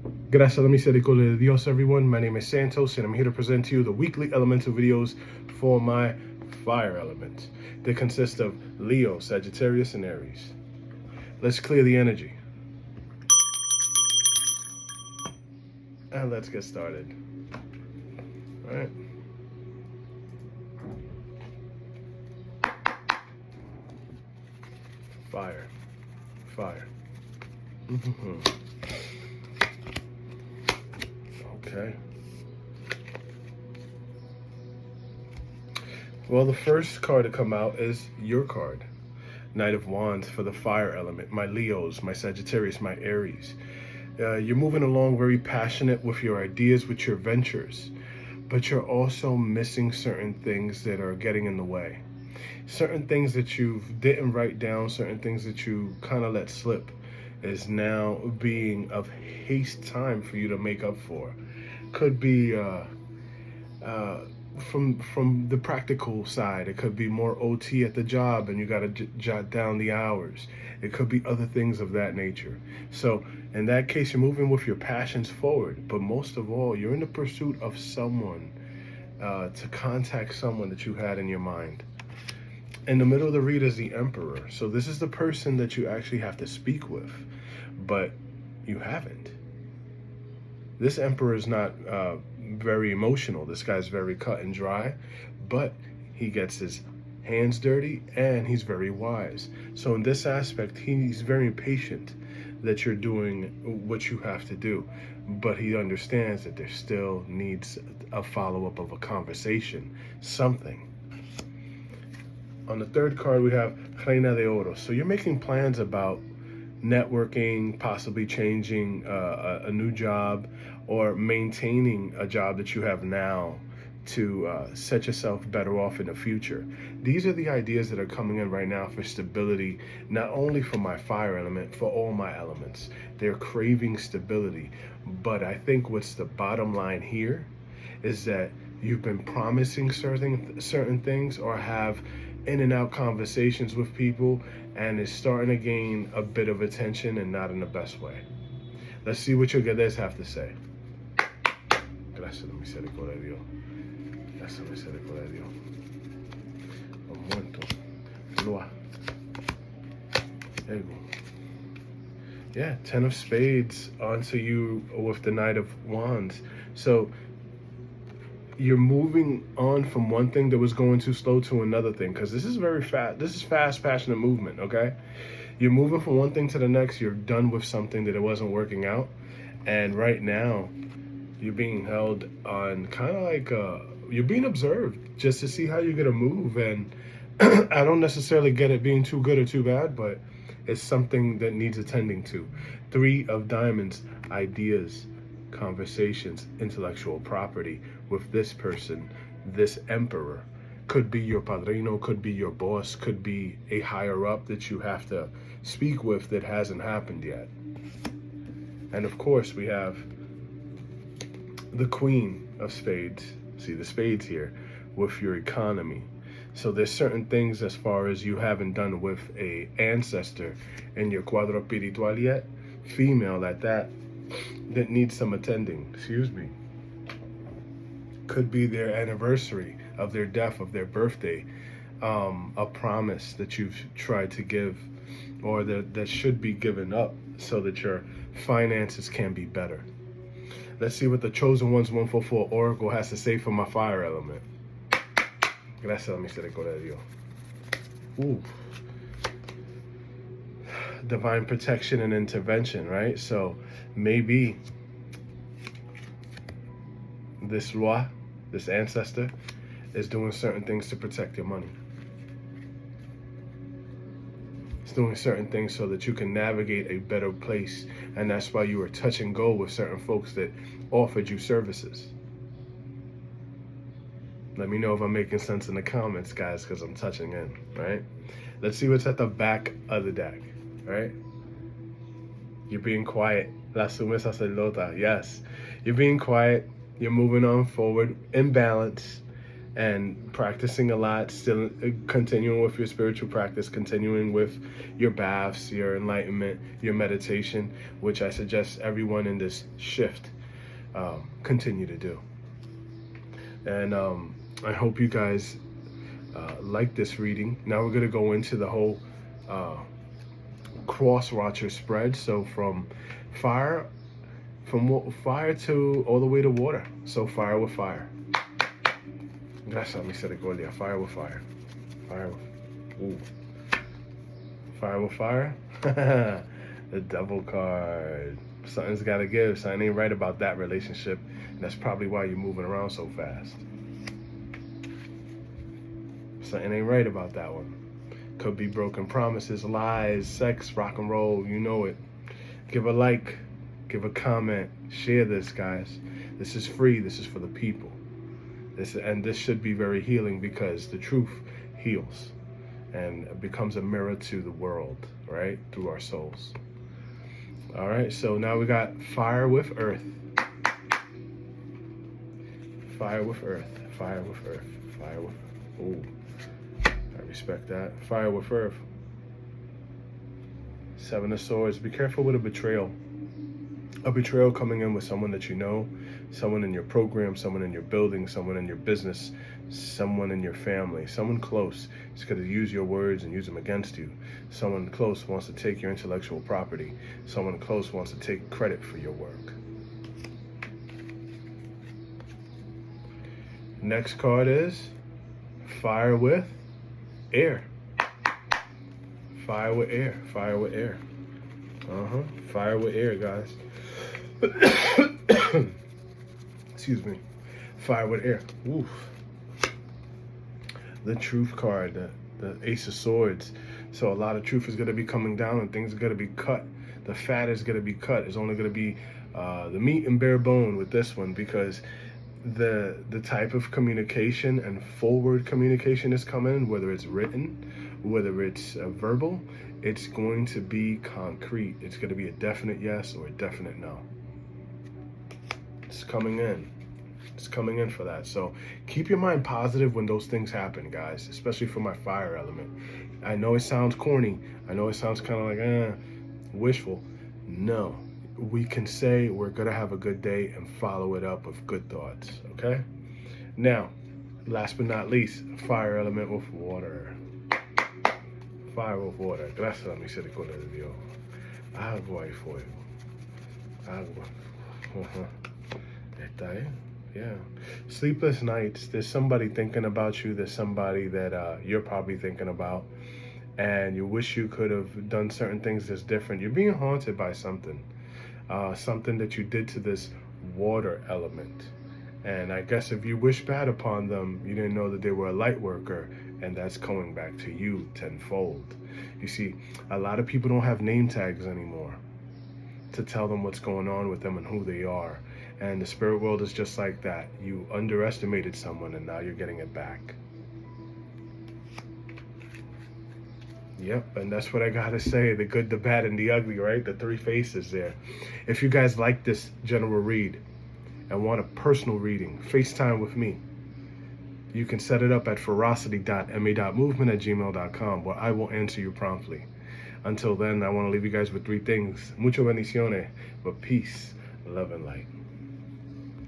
Gracias a la misericordia de Dios, everyone. My name is Santos, and I'm here to present to you the weekly elemental videos for my fire element. They consist of Leo, Sagittarius, and Aries. Let's clear the energy. And let's get started. All right. Fire. Fire. Okay. Well, the first card to come out is your card. Knight of Wands for the fire element. My Leos, my Sagittarius, my Aries. You're moving along very passionate with your ideas, with your ventures, but you're also missing certain things that are getting in the way. Certain things that you didn't write down, certain things that you kind of let slip is now being of haste time for you to make up for. Could be from the practical side. It could be more OT at the job and you got to jot down the hours. It could be other things of that nature. So in that case, you're moving with your passions forward, but most of all, you're in the pursuit of someone, to contact someone that you had in your mind. In the middle of the read is the Emperor. So this is the person that you actually have to speak with, but you haven't. This Emperor is not very emotional. This guy's very cut and dry, but he gets his hands dirty and he's very wise. So in this aspect, he's very patient that you're doing what you have to do, but he understands that there still needs a follow-up of a conversation, something. On the third card, we have Reina de Oro. So you're making plans about networking, possibly changing a new job, or maintaining a job that you have now to set yourself better off in the future. These are the ideas that are coming in right now for stability, not only for my fire element, for all my elements. They're craving stability. But I think what's the bottom line here is that you've been promising certain things, or have in and out conversations with people, and it's starting to gain a bit of attention and not in the best way. Let's see what your guedes have to say. Gracias a la misericordia de Dios. Gracias a la misericordia de Dios. Los muertos. Loa. Ego. Yeah, 10 of Spades onto you with the Knight of Wands. So you're moving on from one thing that was going too slow to another thing, because this is very fast. This is fast, passionate movement, okay? You're moving from one thing to the next. You're done with something that it wasn't working out. And right now, you're being held on kind of like, you're being observed just to see how you're going to move. And I don't necessarily get it being too good or too bad, but it's something that needs attending to. 3 of Diamonds, ideas, conversations, intellectual property with this person, this Emperor. Could be your padrino, could be your boss, could be a higher up that you have to speak with that hasn't happened yet. And of course, we have the Queen of Spades. See the spades here with your economy. So there's certain things as far as you haven't done with a ancestor in your cuadro espiritual yet, female at that needs some attending. Excuse me. Could be their anniversary of their death, of their birthday, a promise that you've tried to give, or that should be given up so that your finances can be better. Let's see what the Chosen Ones 144 Oracle has to say for my fire element. Gracias a la misericordia de Dios. Ooh. Divine protection and intervention, right? So maybe this Loi, this ancestor, is doing certain things to protect your money. It's doing certain things so that you can navigate a better place, and that's why you were touch and go with certain folks that offered you services. Let me know if I'm making sense in the comments, guys, because I'm touching in, right? Let's see what's at the back of the deck, right? You're being quiet. La sume sacerdota, yes. You're being quiet. You're moving on forward in balance. and practicing a lot, still continuing with your spiritual practice, continuing with your baths, your enlightenment, your meditation, which I suggest everyone in this shift continue to do. And I hope you guys like this reading. Now we're going to go into the whole cross-watcher spread. So from fire to all the way to water. So fire with fire. Gracias, misericordia. Fire with fire. Fire with, ooh. Fire with fire. The devil card. Something's got to give. Something ain't right about that relationship. And that's probably why you're moving around so fast. Something ain't right about that one. Could be broken promises, lies, sex, rock and roll. You know it. Give a like. Give a comment. Share this, guys. This is free. This is for the people. This should be very healing, because the truth heals and becomes a mirror to the world, right? Through our souls. All right, so now we got fire with earth. Fire with earth. Fire with earth. Fire with, ooh, I respect that. Fire with earth. Seven of Swords. Be careful with a betrayal. A betrayal coming in with someone that you know, someone in your program, someone in your building, someone in your business, someone in your family, someone close is going to use your words and use them against you. Someone close wants to take your intellectual property. Someone close wants to take credit for your work. Next card is fire with air. Fire with air. Fire with air. Fire with air, guys. Excuse me. Fire with air. Oof. The truth card, the Ace of Swords. So a lot of truth is going to be coming down, and things are going to be cut. The fat is going to be cut. It's only going to be the meat and bare bone with this one, because the type of communication and forward communication is coming, whether it's written, whether it's verbal, it's going to be concrete. It's going to be a definite yes or a definite no. It's coming in. It's coming in for that. So keep your mind positive when those things happen, guys, especially for my fire element. I know it sounds corny. I know it sounds kind of like wishful. No, we can say we're going to have a good day and follow it up with good thoughts, okay? Now, last but not least, fire element with water. Fire with water. Gracias a misericordia de Dios. Agua y fuego. Agua. Está, eh? Yeah. Sleepless nights. There's somebody thinking about you. There's somebody that you're probably thinking about. And you wish you could have done certain things that's different. You're being haunted by something. Something that you did to this water element. And I guess if you wish bad upon them, you didn't know that they were a light worker. And that's going back to you tenfold. You see, a lot of people don't have name tags anymore to tell them what's going on with them and who they are. And the spirit world is just like that. You underestimated someone, and now you're getting it back. Yep, and that's what I gotta say. The good, the bad, and the ugly, right? The three faces there. If you guys like this general read and want a personal reading, FaceTime with me, you can set it up at ferocity.ma.movement at gmail.com, where I will answer you promptly. Until then, I want to leave you guys with three things. Mucho bendiciones, but peace, love, and light.